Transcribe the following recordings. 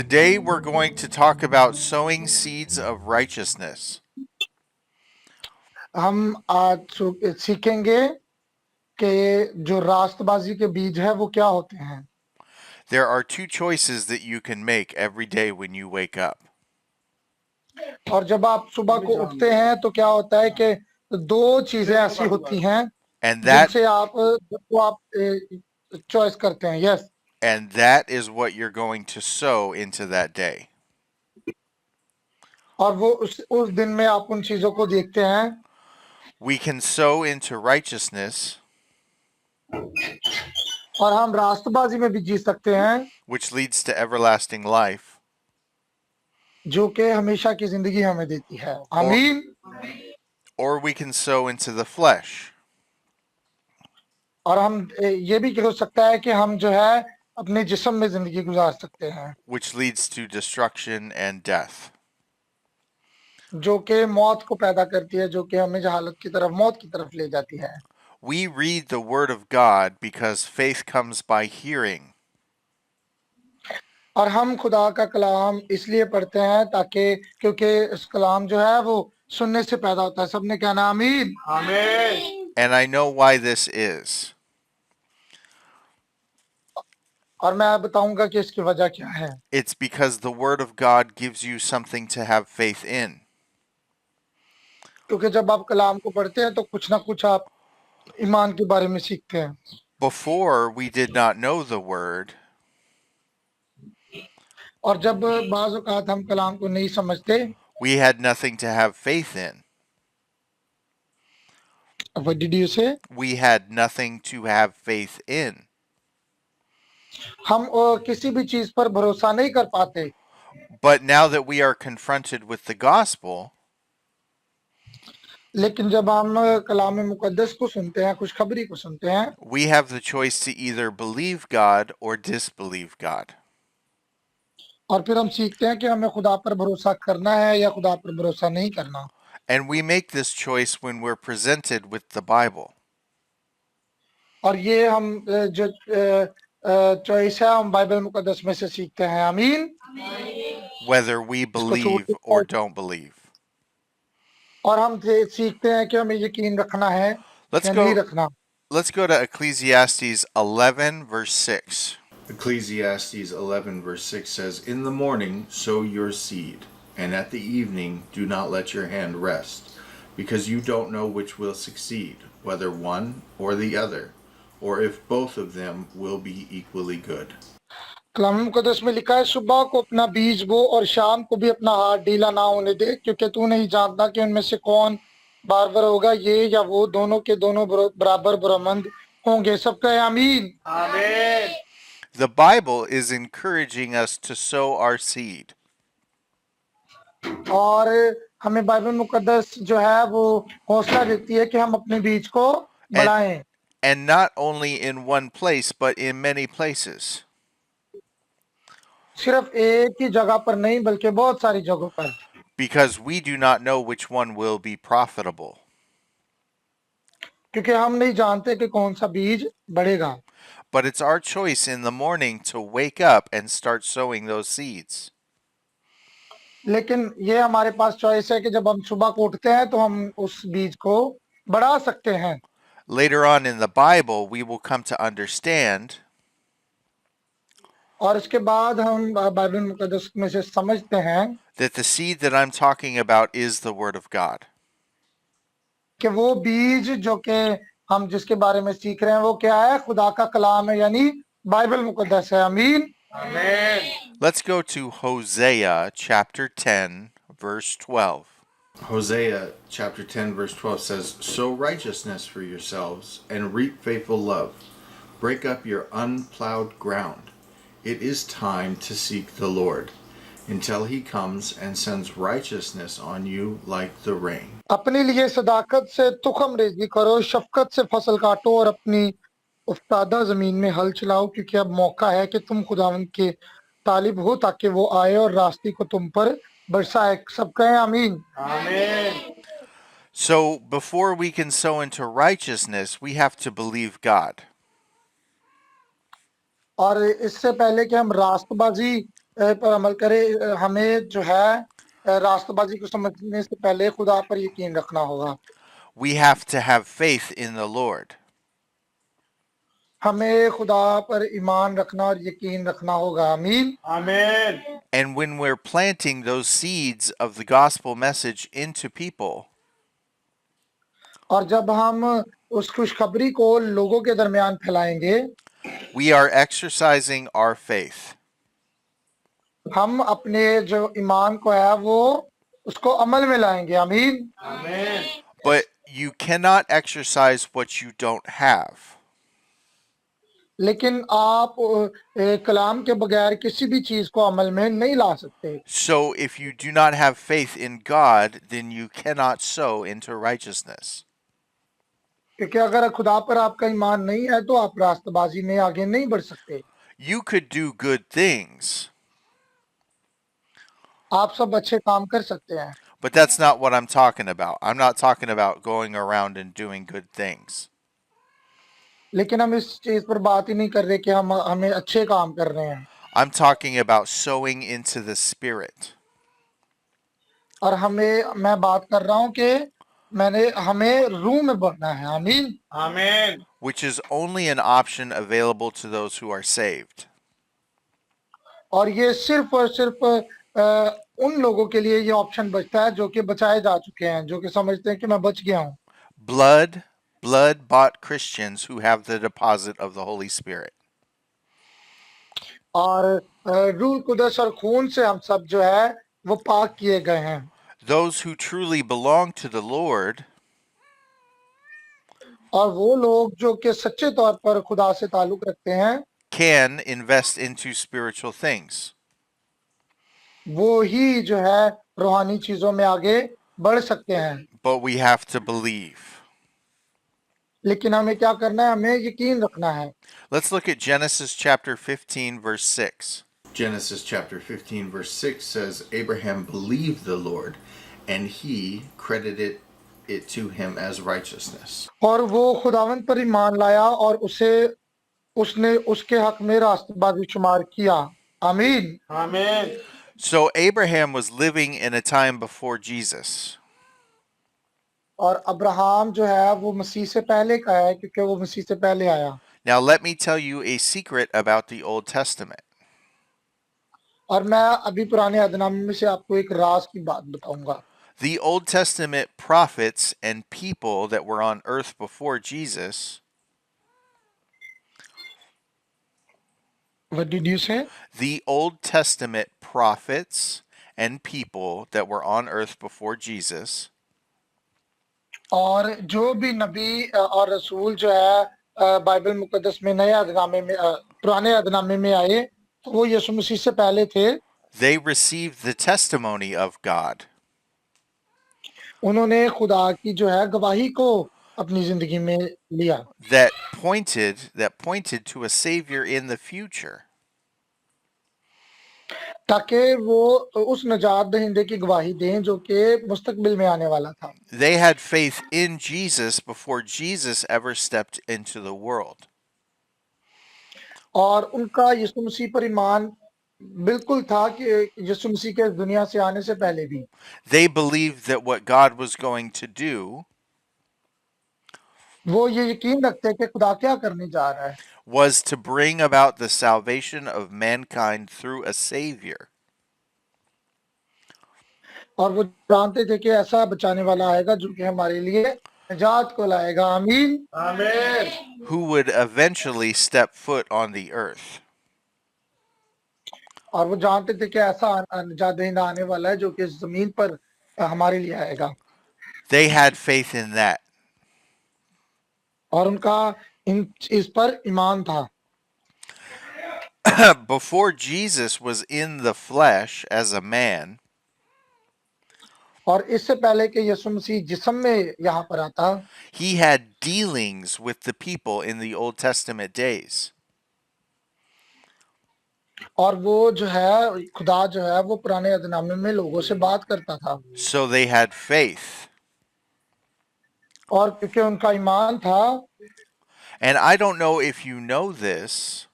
Today we're going to talk about sowing seeds of righteousness. हम आज सीखेंगे कि जो रास्तबाजी के बीज है वो क्या होते हैं। There are two choices that you can make every day when you wake up. और जब आप सुबह को उठते हैं तो क्या होता है कि दो चीजें ऐसी होती हैं And that जिनसे आप चॉइस करते हैं। Yes, is what you're going to sow into that day. और वो उस दिन में आप उन चीजों को देखते हैं। We can sow into righteousness, और हम रास्तबाजी में भी जी सकते हैं which leads to everlasting life, जो कि हमेशा की जिंदगी हमें देती है। आमीन। or we can sow into the flesh, और हम ये भी हो सकता है कि हम जो है अपने जिस्म में जिंदगी गुजार सकते हैं which leads to destruction and death. जो कि मौत को पैदा करती है, जो कि हमें जहालत की तरफ, मौत की तरफ ले जाती है। We read the Word of God because faith comes by hearing. और हम खुदा का कलाम इसलिए पढ़ते हैं ताकि क्योंकि इस कलाम जो है वो सुनने से पैदा होता है। सबने कहना आमीन। Amen. And I know why this is. और मैं बताऊंगा कि इसकी वजह क्या है। It's because the Word of God gives you something to have faith in. क्योंकि जब आप कलाम को पढ़ते हैं तो कुछ ना कुछ आप ईमान के बारे में सीखते हैं। Before we did not know the Word, और जब बाज़ औक़ात हम कलाम को नहीं समझते, we had nothing to have faith in. What did you say? We had nothing to have faith in. हम किसी भी चीज पर भरोसा नहीं कर पाते। But now that we are confronted with the gospel, लेकिन जब हम कलाम मुकद्दस को सुनते हैं, खुशखबरी को सुनते हैं, we have the choice to either believe God or disbelieve God. और फिर हम सीखते हैं कि हमें खुदा पर भरोसा करना है या खुदा पर भरोसा नहीं करना। And we make this choice when we're presented with the Bible. और ये हम जो चॉइस है हम बाइबल मुकद्दस में से सीखते हैं। आमीन। Whether we believe or don't believe. और हम सीखते हैं कि हमें यकीन रखना है या नहीं रखना। Let's go to Ecclesiastes 11 verse 6. Ecclesiastes 11 verse 6 says, "In the morning sow your seed, and at the evening do not let your hand rest, because you don't know which will succeed, whether one or the other, or if both of them will be equally good." कलाम मुकद्दस में लिखा है, सुबह को अपना बीज बो और शाम को भी अपना हाथ ढीला ना होने दे, क्योंकि तू नहीं जानता कि उनमें से कौन बारबर होगा, ये या वो, दोनों के दोनों बराबर बुरामंद होंगे। सबका आमीन। Amen. The Bible is encouraging us to sow our seed. और हमें बाइबल मुकद्दस जो है वो हौसला देती है कि हम अपने बीज को बढ़ाएं। And not only in one place, but in many places. सिर्फ एक ही जगह पर नहीं बल्कि बहुत सारी जगहों पर। Because we do not know which one will be profitable. क्योंकि हम नहीं जानते कि कौन सा बीज बढ़ेगा। But it's our choice in the morning to wake up and start sowing those seeds. लेकिन ये हमारे पास चॉइस है कि जब हम सुबह को उठते हैं तो हम उस बीज को बढ़ा सकते हैं। Later on in the Bible, we will come to understand और इसके बाद हम बाइबल मुकद्दस में से समझते हैं that the seed that I'm talking about is the Word of God. कि वो बीज जो कि हम जिसके बारे में सीख रहे हैं वो क्या है? खुदा का कलाम है, यानी बाइबल मुकद्दस है। आमीन। Amen. Let's go to Hosea chapter 10, verse 12. Hosea chapter 10, verse 12 says, "Sow righteousness for yourselves and reap faithful love. Break up your unplowed ground. It is time to seek the Lord until he comes and sends righteousness on you like the rain." अपने लिए सदाकत से तुखम रेजी करो, शफकत से फसल काटो और अपनी उफ्तादा जमीन में हल चलाओ, क्योंकि अब मौका है कि तुम खुदावंद के तालिब हो ताकि वो आए और रास्ते को तुम पर बरसाए। सब कहें आमीन। Amen. So before we can sow into righteousness, we have to believe God. और इससे पहले कि हम रास्तबाजी पर अमल करे। हमें जो है रास्तबाजी को समझने से पहले खुदा पर यकीन रखना होगा। We have to have faith in the Lord. हमें खुदा पर ईमान रखना और यकीन रखना होगा। आमीन। Amen. And when we're planting those seeds of the gospel message into people, और जब हम उस खुशखबरी को लोगों के दरमियान फैलाएंगे, we are exercising our faith. हम अपने जो ईमान को है वो उसको अमल में लाएंगे। आमीन। Amen. But you cannot exercise what you don't have. लेकिन आप कलाम के बगैर किसी भी चीज को अमल में नहीं ला सकते। So if you do not have faith in God, then you cannot sow into righteousness. क्योंकि अगर खुदा पर आपका ईमान नहीं है तो आप रास्तबाजी में आगे नहीं बढ़ सकते। You could do good things, आप सब अच्छे काम कर सकते हैं, but that's not what I'm talking about. I'm not talking about going around and doing good things. लेकिन हम इस चीज पर बात ही नहीं कर रहे कि हमें अच्छे काम कर रहे हैं। I'm talking about sowing into the Spirit. और मैं बात कर रहा हूँ कि हमें रूह में बढ़ना है। आमीन। Amen. Which is only an option available to those who are saved. और ये सिर्फ और सिर्फ उन लोगों के लिए ये ऑप्शन बचता है जो कि बचाए जा चुके हैं, जो कि समझते हैं कि मैं बच गया हूँ। Blood bought Christians who have the deposit of the Holy Spirit. और रूह कुदस और खून से हम सब जो है वो पाक किए गए हैं। Those who truly belong to the Lord और वो लोग जो कि सच्चे तौर पर खुदा से ताल्लुक रखते हैं, can invest into spiritual things. वो ही जो है रूहानी चीजों में आगे बढ़ सकते हैं। But we have to believe. लेकिन हमें क्या करना है? हमें यकीन रखना है। Let's look at Genesis chapter 15, verse 6. Genesis chapter 15, verse 6 says, Abraham believed the Lord, and he credited it to him as righteousness. और वो खुदावंद पर ईमान लाया और उसने उसके हक में रास्तबाजी शुमार किया। आमीन। Amen. So Abraham was living in a time before Jesus. और अब्राहम जो है वो मसीह से पहले का है, क्योंकि वो मसीह से पहले आया। Now let me tell you a secret about the Old Testament. और मैं अभी पुराने अहदनामे में से आपको एक राज की बात बताऊंगा। The Old Testament prophets and people that were on earth before Jesus, What did you say? the Old Testament prophets and people that were on earth before Jesus, और जो भी नबी और रसूल जो है बाइबल मुकद्दस में नए अहदनामे में पुराने अहदनामे में आए, तो वो यीशु मसीह से पहले थे। they received the testimony of God. उन्होंने खुदा की जो है गवाही को अपनी जिंदगी में लिया, that pointed to a savior in the future. ताकि वो उस नजात दहिंदे की गवाही दें जो कि मुस्तकबिल में आने वाला था। They had faith in Jesus before Jesus ever stepped into the world. और उनका यीशु मसीह पर ईमान बिल्कुल था कि यीशु मसीह के इस दुनिया से आने से पहले भी। They believed that what God was going to do वो ये यकीन रखते कि खुदा क्या करने जा रहा है, was to bring about the salvation of mankind through a savior. और वो जानते थे कि ऐसा बचाने वाला आएगा जो कि हमारे लिए निजात को लाएगा। आमीन। Amen. Who would eventually step foot on the earth. और वो जानते थे कि ऐसा निजात दहिंदा आने वाला है जो कि इस जमीन पर हमारे लिए आएगा। They had faith in that. और उनका इस पर ईमान था। Before Jesus was in the flesh as a man, और इससे पहले कि यीशु मसीह जिस्म में यहाँ पर आता, he had dealings with the people in the Old Testament days. और वो जो है खुदा जो है वो पुराने अहदनामे में लोगों से बात करता था। So they had faith. और क्योंकि उनका ईमान था, And I don't know if you know this,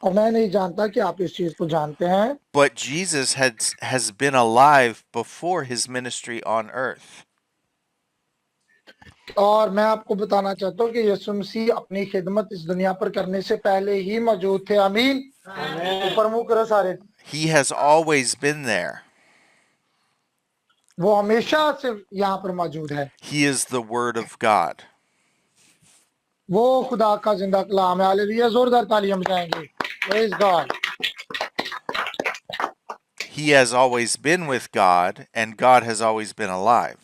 और मैं नहीं जानता कि आप इस चीज को जानते हैं, but Jesus has been alive before his ministry on earth. और मैं आपको बताना चाहता हूँ कि यीशु मसीह अपनी खिदमत इस दुनिया पर करने से पहले ही मौजूद थे। आमीन। Amen. ऊपर मुंह करो सारे। He has always been there. वो हमेशा से यहाँ पर मौजूद है। He is the Word of God. वो खुदा का जिंदा कलाम है। हालेलुया, जोरदार तालियां बजाएंगे। Praise God. He has always been with God, and God has always been alive.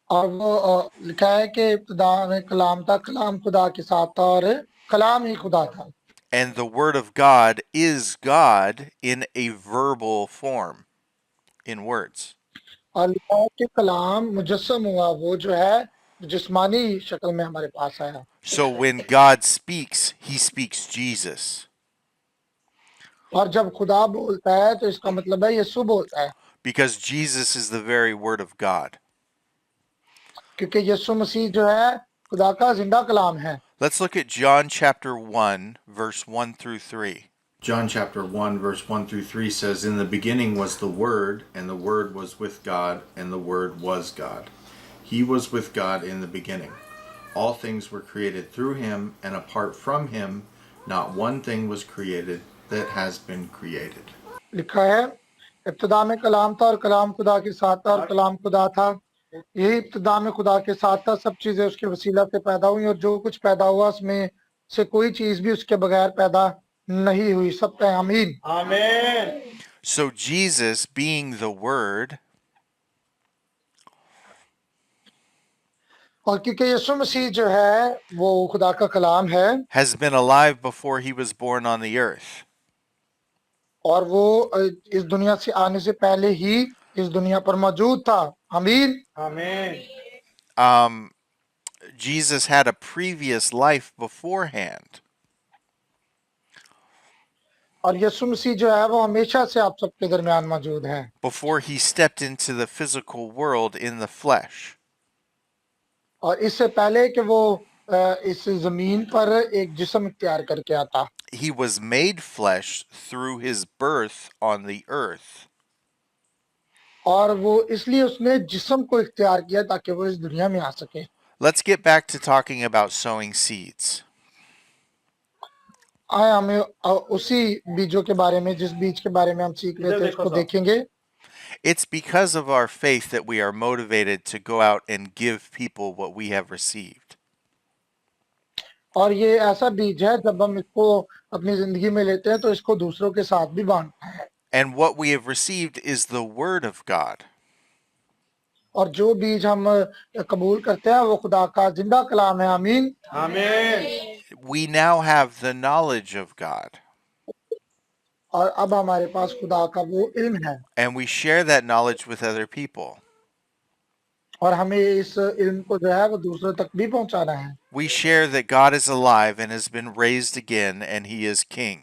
और वो लिखा है कि इब्तिदा में कलाम था, कलाम खुदा के साथ था और कलाम ही खुदा था। And the Word of God is God in a verbal form, in words. और लिखा है कि कलाम मुजस्सम हुआ, वो जो है जिस्मानी शक्ल में हमारे पास आया। So when God speaks, he speaks Jesus, और जब खुदा बोलता है तो इसका मतलब है यीशु बोलता है, because Jesus is the very Word of God. क्योंकि यीशु मसीह जो है खुदा का जिंदा कलाम है। Let's look at John chapter 1, verse 1 through 3. John chapter 1, verse 1 through 3 says, "In the beginning was the Word, and the Word was with God, and the Word was God. He was with God in the beginning. All things were created through him, and apart from him, not one thing was created that has been created." लिखा है, इब्तिदा में कलाम था और कलाम खुदा के साथ था और कलाम खुदा था। यही इब्तिदा में खुदा के साथ था। सब चीजें उसके वसीला से पैदा हुई और जो कुछ पैदा हुआ उसमें से कोई चीज भी उसके बगैर पैदा नहीं हुई। सब पे आमीन। Amen. So Jesus, being the Word, और क्योंकि यीशु मसीह जो है वो खुदा का कलाम है has been alive before he was born on the earth. और वो इस दुनिया से आने से पहले ही इस दुनिया पर मौजूद था। आमीन। Amen. Jesus had a previous life beforehand. और यीशु मसीह जो है वो हमेशा से आप सबके दरमियान मौजूद है, Before he stepped into the physical world in the flesh. और इससे पहले कि वो इस जमीन पर एक जिस्म इख्तियार करके आता। He was made flesh through his birth on the earth. और वो इसलिए उसने जिस्म को इख्तियार किया ताकि वो इस दुनिया में आ सके। Let's get back to talking about sowing seeds. आए हमें उसी बीजों के बारे में, जिस बीज के बारे में हम सीख रहे थे, उसको देखेंगे। It's because of our faith that we are motivated to go out and give people what we have received. और ये ऐसा बीज है, जब हम इसको अपनी जिंदगी में लेते हैं तो इसको दूसरों के साथ भी बांटना है। And what we have received is the Word of God. और जो बीज हम कबूल करते हैं वो खुदा का जिंदा कलाम है। आमीन। Amen. We now have the knowledge of God. और अब हमारे पास खुदा का वो इल्म है And we share that knowledge with other people. और हमें इस इल्म को जो है वो दूसरों तक भी पहुंचाना है। We share that God is alive and has been raised again and he is king.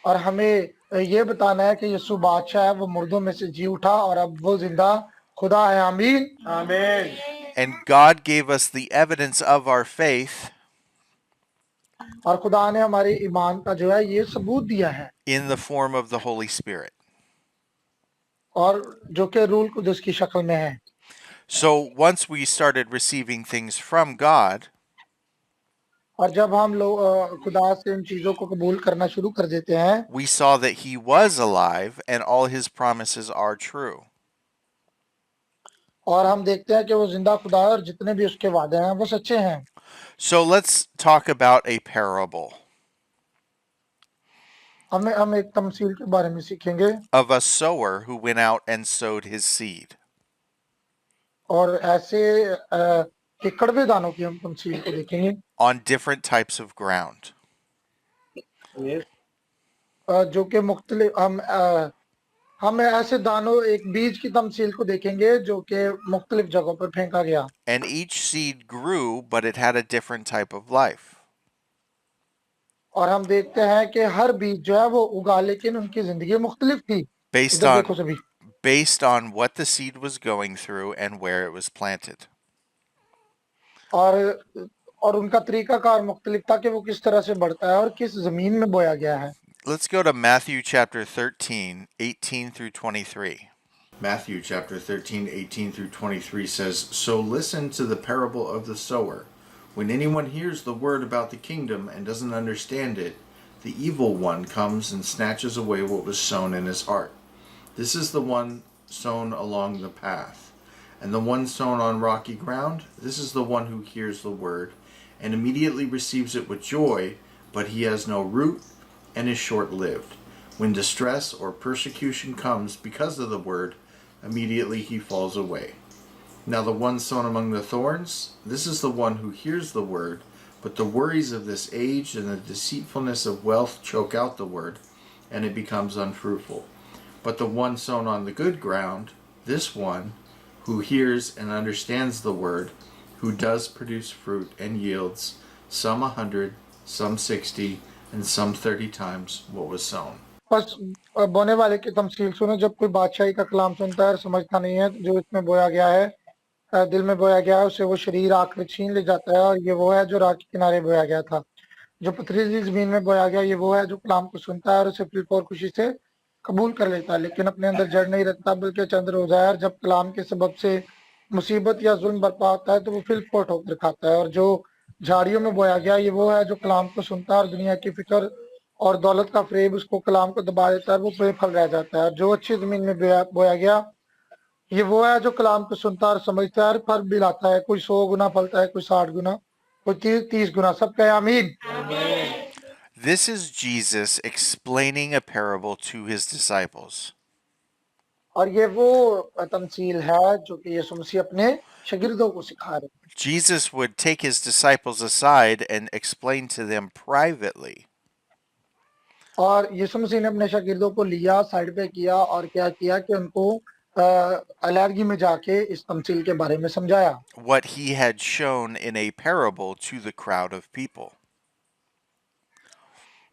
और हमें ये बताना है कि यीशु बादशाह है, वो मुर्दों में से जी उठा और अब वो जिंदा खुदा है। आमीन। Amen. And God gave us the evidence of our faith और खुदा ने हमारे ईमान का जो है ये सबूत दिया है, in the form of the Holy Spirit. और जो कि रूल कुदस की शक्ल में है। So once we started receiving things from God, और जब हम लोग खुदा से इन चीजों को कबूल करना शुरू कर देते हैं, we saw that he was alive and all his promises are true. और हम देखते हैं कि वो जिंदा खुदा है और जितने भी उसके वादे हैं वो सच्चे हैं। So let's talk about a parable हम एक तमसील के बारे में सीखेंगे of a sower who went out and sowed his seed. और ऐसे के कड़वे दानों की हम तमसील को देखेंगे On different types of ground. Yes. जो कि मुख्तलिफ हम ऐसे दानों, एक बीज की तमसील को देखेंगे जो कि मुख्तलिफ जगहों पर फेंका गया। And each seed grew, but it had a different type of life. और हम देखते हैं कि हर बीज जो है वो उगा, लेकिन उनकी जिंदगी मुख्तलिफ थी। Based इधर on देखो सभी, based on what the seed was going through and where it was planted. और और उनका तरीकाकार मुख्तलिफ था कि वो किस तरह से बढ़ता है और किस जमीन में बोया गया है। Let's go to Matthew chapter 13, 18 through 23. Matthew chapter 13, 18 through 23 says, "So listen to the parable of the sower. When anyone hears the word about the kingdom and doesn't understand it, the evil one comes and snatches away what was sown in his heart. This is the one sown along the path. And the one sown on rocky ground, this is the one who hears the word and immediately receives it with joy, but he has no root and is short-lived. When distress or persecution comes because of the word, immediately he falls away. Now the one sown among the thorns, this is the one who hears the word, but the worries of this age and the deceitfulness of wealth choke out the word, and it becomes unfruitful. But the one sown on the good ground, this one who hears and understands the word, who does produce fruit and yields, some 100, some 60, and some 30 times what was sown." बस बोने वाले की तमसील सुनो। जब कोई बादशाही का कलाम सुनता है और समझता नहीं है, जो इसमें बोया गया है, दिल में बोया गया है, उसे वो शरीर आकर छीन ले जाता है। और ये वो है जो राह के किनारे बोया गया था। जो पथरीली जमीन में बोया गया, ये वो है जो कलाम को सुनता है और उसे फिर और खुशी से कबूल कर लेता है, लेकिन अपने अंदर जड़ नहीं रखता, बल्कि चंद रोजा है। और जब कलाम के सबब से मुसीबत या जुल्म बर्पा होता है, तो वो फिर को ठोकर खाता है। और जो झाड़ियों में बोया गया, ये वो है जो कलाम को सुनता है और दुनिया की फिक्र और दौलत का फरेब उसको कलाम को दबा देता है, वो बेफल रह जाता है। और जो अच्छी जमीन में बोया गया, ये वो है जो कलाम को सुनता है और समझता है और फल भी लाता है। कोई 100 गुना फलता है, कोई 60 गुना, कोई 30 गुना। सब कहे आमीन। This is Jesus explaining a parable to his disciples. और ये वो तमसील है जो कि यीशु मसीह अपने शागिर्दों को सिखा रहे हैं। Jesus would take his disciples aside and explain to them privately. और यीशु मसीह ने अपने शागिर्दों को लिया, साइड पे किया और क्या किया कि उनको अलैदगी में जाके इस तमसील के बारे में समझाया। What he had shown in a parable to the crowd of people.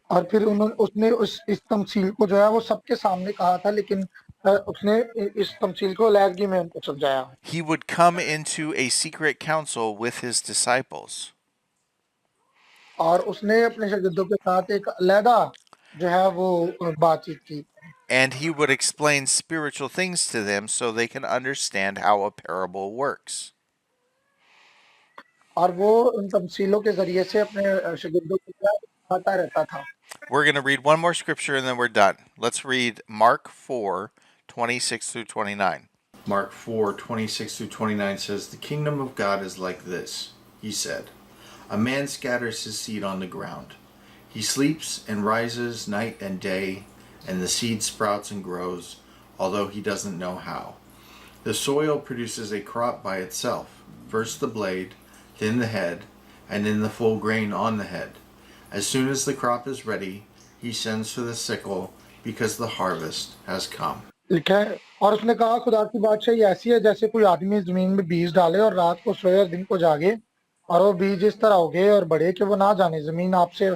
और फिर उसने इस तमसील को जो है वो सबके सामने कहा था, लेकिन उसने इस तमसील को अलैदगी में उनको समझाया। He would come into a secret council with his disciples. और उसने अपने शागिर्दों के साथ एक अलैदा जो है वो बातचीत की। And he would explain spiritual things to them so they can understand how a parable works. और वो उन तमसीलों के जरिए से अपने शागिर्दों को बताता रहता था। We're going to read one more scripture and then we're done. Let's read Mark 4, 26 through 29. Mark 4, 26 through 29 says, "The kingdom of God is like this," he said. "A man scatters his seed on the ground. He sleeps and rises night and day, and the seed sprouts and grows, although he doesn't know how. The soil produces a crop by itself, first the blade, then the head, and then the full grain on the head. As soon as the crop is ready, he sends for the sickle, because the harvest has come." लिखा है, और उसने कहा, खुदा की बादशाही ऐसी है जैसे कोई आदमी जमीन में बीज डाले और रात को सोए और दिन को जागे, और वो बीज इस तरह उगे और बढ़े कि वो ना जाने। जमीन आपसे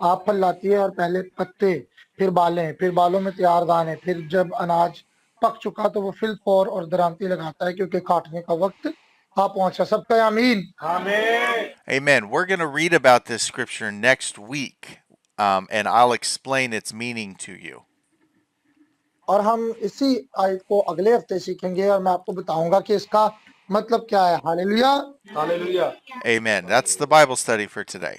आप फल लाती है, और पहले पत्ते, फिर बालें, फिर बालों में तैयार दाने। फिर जब अनाज पक चुका तो वो फिल फौर और दरांती लगाता है, क्योंकि काटने का वक्त आ पहुंचा। सबका आमीन। Amen. Amen. We're going to read about this scripture next week, and I'll explain its meaning to you. और हम इसी आयत को अगले हफ्ते सीखेंगे और मैं आपको बताऊंगा कि इसका मतलब क्या है। Hallelujah. Hallelujah. Amen. That's the Bible study for today.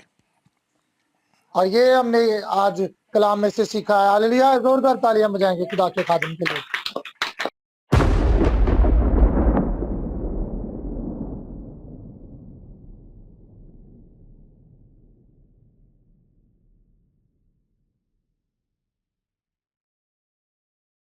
और ये हमने आज कलाम में से सीखा है। हालेलुया। जोरदार तालियां बजाएंगे खुदा के खादिम के लिए।